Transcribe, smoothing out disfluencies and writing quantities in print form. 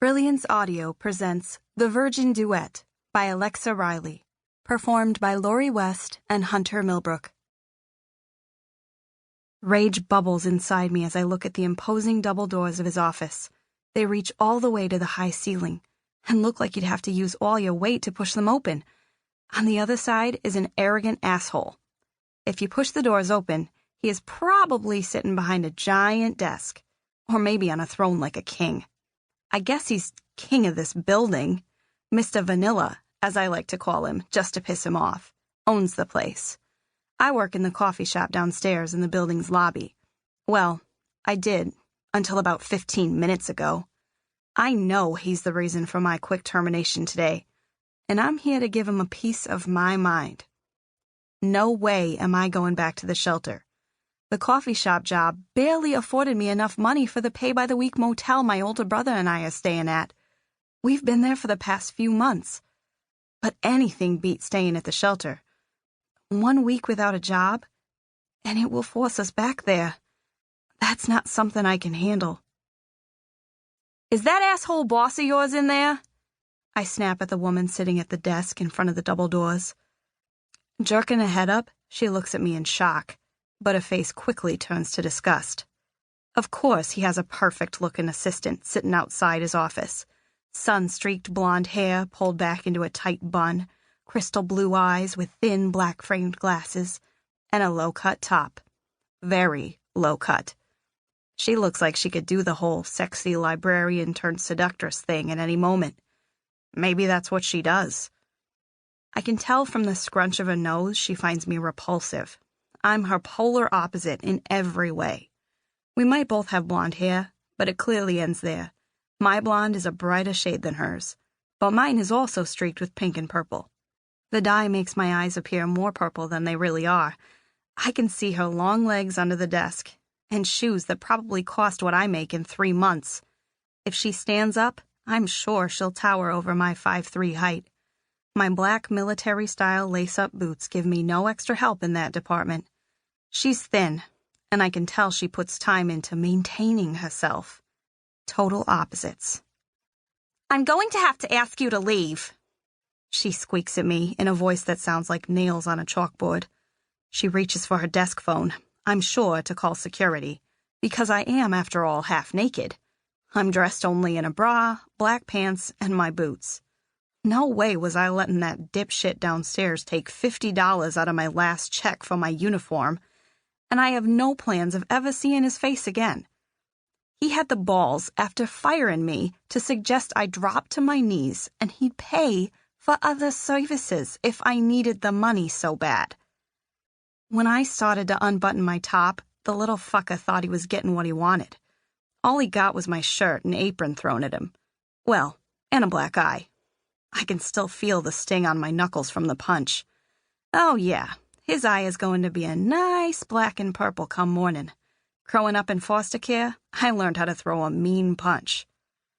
Brilliance Audio presents The Virgin Duet by Alexa Riley, performed by Lori West and Hunter Millbrook. Rage bubbles inside me as I look at the imposing double doors of his office. They reach all the way to the high ceiling and look like you'd have to use all your weight to push them open. On the other side is an arrogant asshole. If you push the doors open, he is probably sitting behind a giant desk, or maybe on a throne like a king. I guess he's king of this building. Mr. Vanilla, as I like to call him, just to piss him off, owns the place. I work in the coffee shop downstairs in the building's lobby. Well, I did, until about 15 minutes ago. I know he's the reason for my quick termination today, and I'm here to give him a piece of my mind. No way am I going back to the shelter. The coffee shop job barely afforded me enough money for the pay-by-the-week motel my older brother and I are staying at. We've been there for the past few months. But anything beats staying at the shelter. 1 week without a job, and it will force us back there. That's not something I can handle. "Is that asshole boss of yours in there?" I snap at the woman sitting at the desk in front of the double doors. Jerking her head up, she looks at me in shock, but her face quickly turns to disgust. Of course he has a perfect-looking assistant sitting outside his office. Sun-streaked blonde hair pulled back into a tight bun, crystal blue eyes with thin black-framed glasses, and a low-cut top. Very low-cut. She looks like she could do the whole sexy librarian-turned-seductress thing at any moment. Maybe that's what she does. I can tell from the scrunch of her nose she finds me repulsive. I'm her polar opposite in every way. We might both have blonde hair, but it clearly ends there. My blonde is a brighter shade than hers, but mine is also streaked with pink and purple. The dye makes my eyes appear more purple than they really are. I can see her long legs under the desk, and shoes that probably cost what I make in 3 months. If she stands up, I'm sure she'll tower over my 5'3" height. My black military-style lace-up boots give me no extra help in that department. She's thin, and I can tell she puts time into maintaining herself. Total opposites. "I'm going to have to ask you to leave," she squeaks at me in a voice that sounds like nails on a chalkboard. She reaches for her desk phone, I'm sure to call security, because I am, after all, half naked. I'm dressed only in a bra, black pants, and my boots. No way was I letting that dipshit downstairs take $50 out of my last check for my uniform, and I have no plans of ever seeing his face again. He had the balls, after firing me, to suggest I drop to my knees and he'd pay for other services if I needed the money so bad. When I started to unbutton my top, the little fucker thought he was getting what he wanted. All he got was my shirt and apron thrown at him. Well, and a black eye. I can still feel the sting on my knuckles from the punch. Oh yeah, his eye is going to be a nice black and purple come morning. Growing up in foster care, I learned how to throw a mean punch.